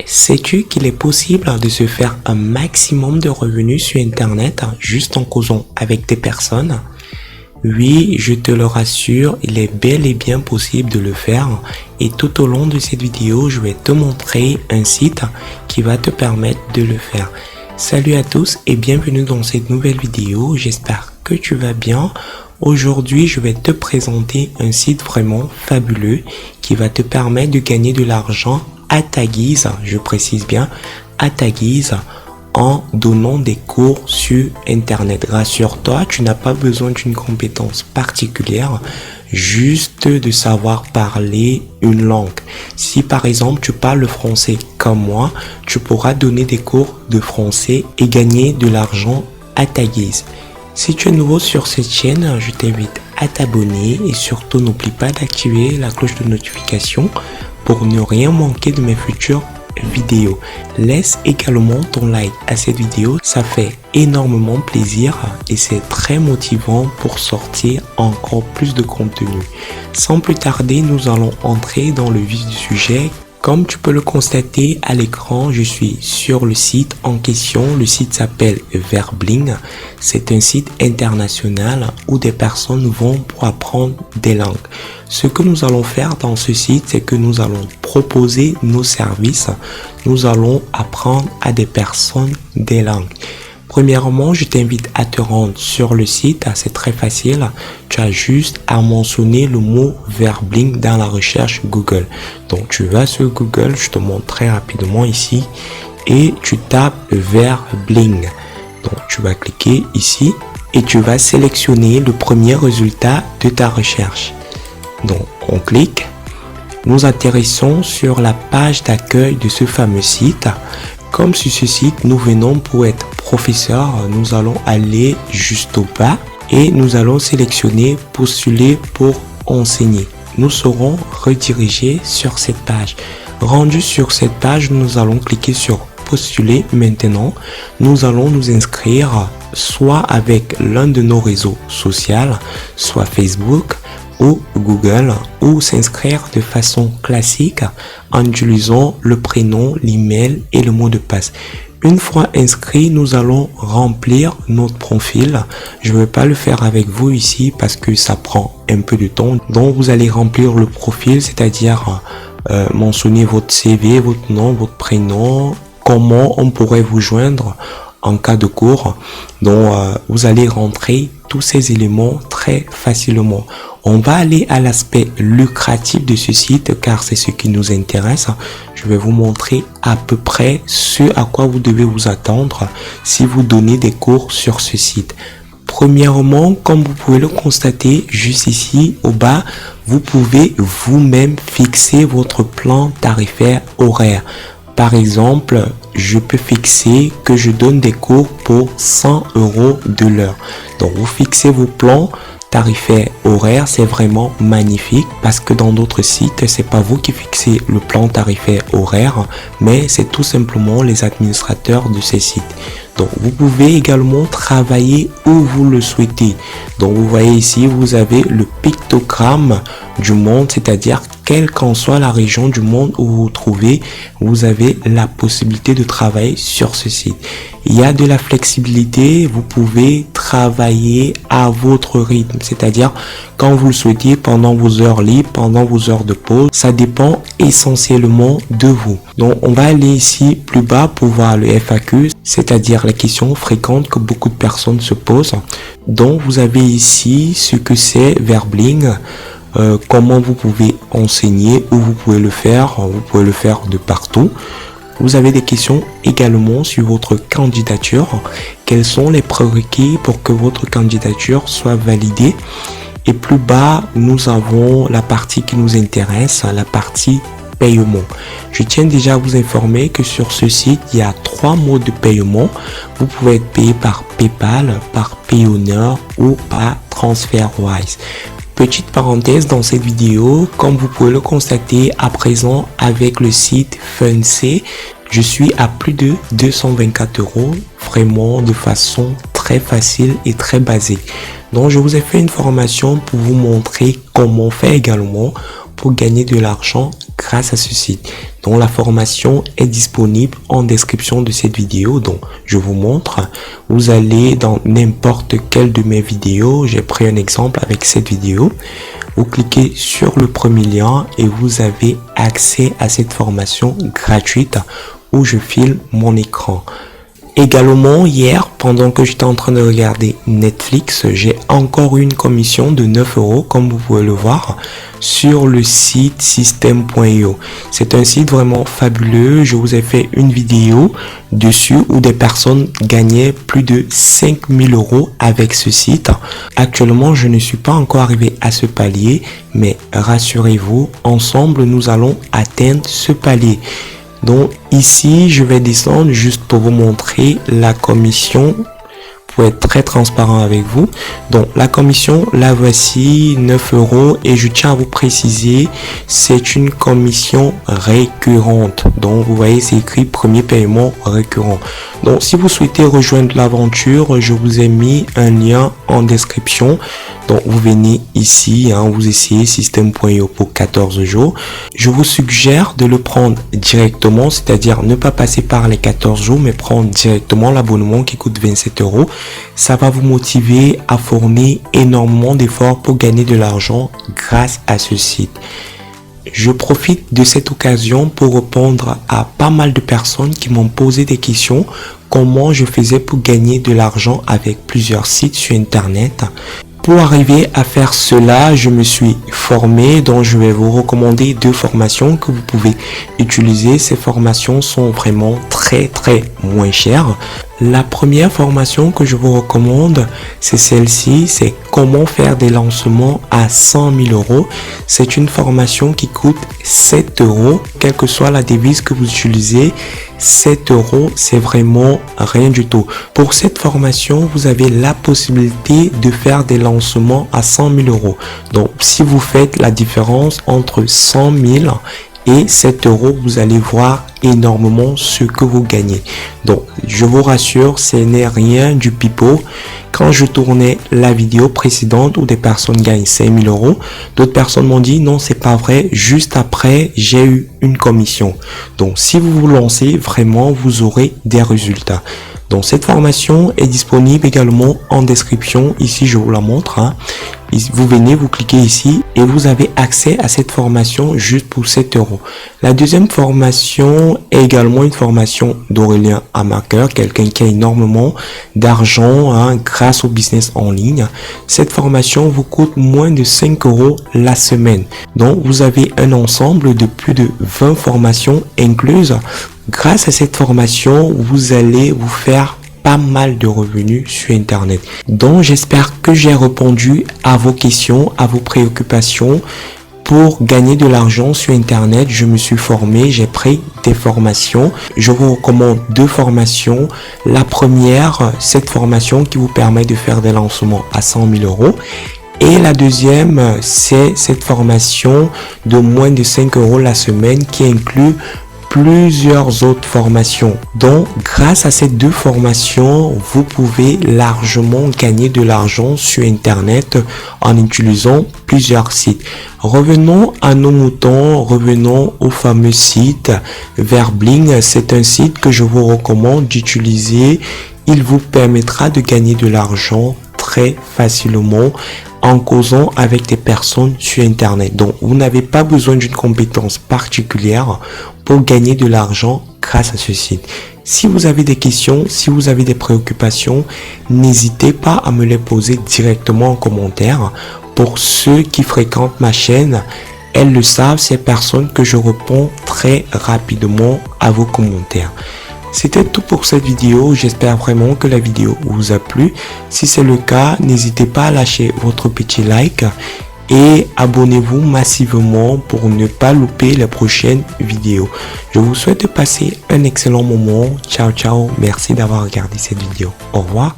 Sais-tu qu'il est possible de se faire un maximum de revenus sur Internet juste en causant avec des personnes? Oui, je te le rassure, il est bel et bien possible de le faire et tout au long de cette vidéo, je vais te montrer un site qui va te permettre de le faire. Salut à tous et bienvenue dans cette nouvelle vidéo, j'espère que tu vas bien. Aujourd'hui, je vais te présenter un site vraiment fabuleux qui va te permettre de gagner de l'argent à ta guise, je précise bien, à ta guise, en donnant des cours sur Internet. Rassure-toi, tu n'as pas besoin d'une compétence particulière, juste de savoir parler une langue. Si par exemple tu parles le français comme moi, tu pourras donner des cours de français et gagner de l'argent à ta guise. Si tu es nouveau sur cette chaîne, je t'invite à t'abonner et surtout n'oublie pas d'activer la cloche de notification pour ne rien manquer de mes futures vidéos. Laisse également ton like à cette vidéo, ça fait énormément plaisir et c'est très motivant pour sortir encore plus de contenu. Sans plus tarder, nous allons entrer dans le vif du sujet. Comme tu peux le constater à l'écran, je suis sur le site en question. Le site s'appelle Verbling. C'est un site international où des personnes vont pour apprendre des langues. Ce que nous allons faire dans ce site, c'est que nous allons proposer nos services. Nous allons apprendre à des personnes des langues. Premièrement, je t'invite à te rendre sur le site, c'est très facile. Tu as juste à mentionner le mot Verbling dans la recherche Google. Donc tu vas sur Google, je te montre très rapidement ici et tu tapes Verbling. Donc tu vas cliquer ici et tu vas sélectionner le premier résultat de ta recherche. Donc on clique. Nous atterrissons sur la page d'accueil de ce fameux site. Comme sur ce site, nous venons pour être professeur, nous allons aller juste au bas et nous allons sélectionner postuler pour enseigner. Nous serons redirigés sur cette page. Rendu sur cette page, nous allons cliquer sur postuler maintenant. Nous allons nous inscrire soit avec l'un de nos réseaux sociaux, soit Facebook ou Google, ou s'inscrire de façon classique en utilisant le prénom, l'email et le mot de passe. Une fois inscrit, nous allons remplir notre profil. Je ne vais pas le faire avec vous ici parce que ça prend un peu de temps. Donc vous allez remplir le profil, c'est-à-dire mentionner votre CV, votre nom, votre prénom, comment on pourrait vous joindre en cas de cours. Donc vous allez rentrer tous ces éléments très facilement. On va aller à l'aspect lucratif de ce site car c'est ce qui nous intéresse. Je vais vous montrer à peu près ce à quoi vous devez vous attendre si vous donnez des cours sur ce site. Premièrement, comme vous pouvez le constater juste ici au bas, vous pouvez vous-même fixer votre plan tarifaire horaire. Par exemple, je peux fixer que je donne des cours pour 100 € de l'heure. Donc, vous fixez vos plans tarifaires horaires, c'est vraiment magnifique parce que dans d'autres sites, c'est pas vous qui fixez le plan tarifaire horaire, mais c'est tout simplement les administrateurs de ces sites. Donc, vous pouvez également travailler où vous le souhaitez. Donc, vous voyez ici, vous avez le pictogramme du monde, c'est-à-dire quelle qu'en soit la région du monde où vous vous trouvez, vous avez la possibilité de travailler sur ce site. Il y a de la flexibilité, vous pouvez travailler à votre rythme, c'est-à-dire quand vous le souhaitez, pendant vos heures libres, pendant vos heures de pause, ça dépend essentiellement de vous. Donc, on va aller ici plus bas pour voir le FAQ, c'est-à-dire la question fréquente que beaucoup de personnes se posent. Donc, vous avez ici ce que c'est Verbling, comment vous pouvez enseigner, où vous pouvez le faire de partout. Vous avez des questions également sur votre candidature. Quels sont les prérequis pour que votre candidature soit validée? Et plus bas, nous avons la partie qui nous intéresse, la partie paiement. Je tiens déjà à vous informer que sur ce site, il y a 3 modes de paiement. Vous pouvez être payé par PayPal, par Payoneer ou par TransferWise. Petite parenthèse dans cette vidéo, comme vous pouvez le constater à présent avec le site Func, je suis à plus de 224 €, vraiment de façon très facile et très basique. Donc je vous ai fait une formation pour vous montrer comment faire également pour gagner de l'argent grâce à ce site. Donc la formation est disponible en description de cette vidéo. Donc je vous montre, vous allez dans n'importe quelle de mes vidéos, j'ai pris un exemple avec cette vidéo, vous cliquez sur le premier lien et vous avez accès à cette formation gratuite où je filme mon écran. Également, hier, pendant que j'étais en train de regarder Netflix, j'ai encore eu une commission de 9 €, comme vous pouvez le voir, sur le site System.io. C'est un site vraiment fabuleux. Je vous ai fait une vidéo dessus où des personnes gagnaient plus de 5 000 € avec ce site. Actuellement, je ne suis pas encore arrivé à ce palier, mais rassurez-vous, ensemble, nous allons atteindre ce palier. Donc ici, je vais descendre juste pour vous montrer la commission, pour être très transparent avec vous. Donc la commission, la voici, 9 € et je tiens à vous préciser, c'est une commission récurrente. Donc vous voyez, c'est écrit premier paiement récurrent. Donc si vous souhaitez rejoindre l'aventure, je vous ai mis un lien en description. Donc vous venez ici, vous essayez System.io pour 14 jours. Je vous suggère de le prendre directement, c'est-à-dire ne pas passer par les 14 jours, mais prendre directement l'abonnement qui coûte 27 €. Ça va vous motiver à fournir énormément d'efforts pour gagner de l'argent grâce à ce site. Je profite de cette occasion pour répondre à pas mal de personnes qui m'ont posé des questions. Comment je faisais pour gagner de l'argent avec plusieurs sites sur Internet. Pour arriver à faire cela, je me suis formé, donc je vais vous recommander 2 formations que vous pouvez utiliser. Ces formations sont vraiment très moins chères. La première formation que je vous recommande, c'est celle-ci, c'est comment faire des lancements à 100 000 €. C'est une formation qui coûte 7 €, quelle que soit la devise que vous utilisez. 7 €, c'est vraiment rien du tout. Pour cette formation, vous avez la possibilité de faire des lancements à 100 000 €. Donc, si vous faites la différence entre 100 000 et 7 €, vous allez voir énormément ce que vous gagnez. Donc, je vous rassure, ce n'est rien du pipeau. Quand je tournais la vidéo précédente où des personnes gagnent 5 000 €, d'autres personnes m'ont dit non, c'est pas vrai. Juste après, j'ai eu une commission. Donc, si vous vous lancez, vraiment, vous aurez des résultats. Donc, cette formation est disponible également en description. Ici, je vous la montre. Vous venez, vous cliquez ici et vous avez accès à cette formation juste pour 7 €. La deuxième formation est également une formation d'Aurélien Amaker, quelqu'un qui a énormément d'argent grâce au business en ligne. Cette formation vous coûte moins de 5 € la semaine. Donc, vous avez un ensemble de plus de 20 formations incluses. Grâce à cette formation, vous allez vous faire pas mal de revenus sur Internet. Donc, j'espère que j'ai répondu à vos questions, à vos préoccupations. Pour gagner de l'argent sur Internet, je me suis formé, j'ai pris des formations. Je vous recommande 2 formations. La première, cette formation qui vous permet de faire des lancements à 100 000 €. Et la deuxième, c'est cette formation de moins de 5 € la semaine qui inclut plusieurs autres formations. Donc, grâce à ces 2 formations, vous pouvez largement gagner de l'argent sur Internet en utilisant plusieurs sites. Revenons à nos moutons, revenons au fameux site Verbling. C'est un site que je vous recommande d'utiliser. Il vous permettra de gagner de l'argent très facilement en causant avec des personnes sur Internet. Donc, vous n'avez pas besoin d'une compétence particulière pour gagner de l'argent grâce à ce site. Si vous avez des questions, si vous avez des préoccupations, n'hésitez pas à me les poser directement en commentaire. Pour ceux qui fréquentent ma chaîne, elles le savent, ces personnes que je réponds très rapidement à vos commentaires. C'était tout pour cette vidéo. J'espère vraiment que la vidéo vous a plu. Si c'est le cas, n'hésitez pas à lâcher votre petit like et abonnez-vous massivement pour ne pas louper les prochaines vidéos. Je vous souhaite de passer un excellent moment. Ciao, ciao. Merci d'avoir regardé cette vidéo. Au revoir.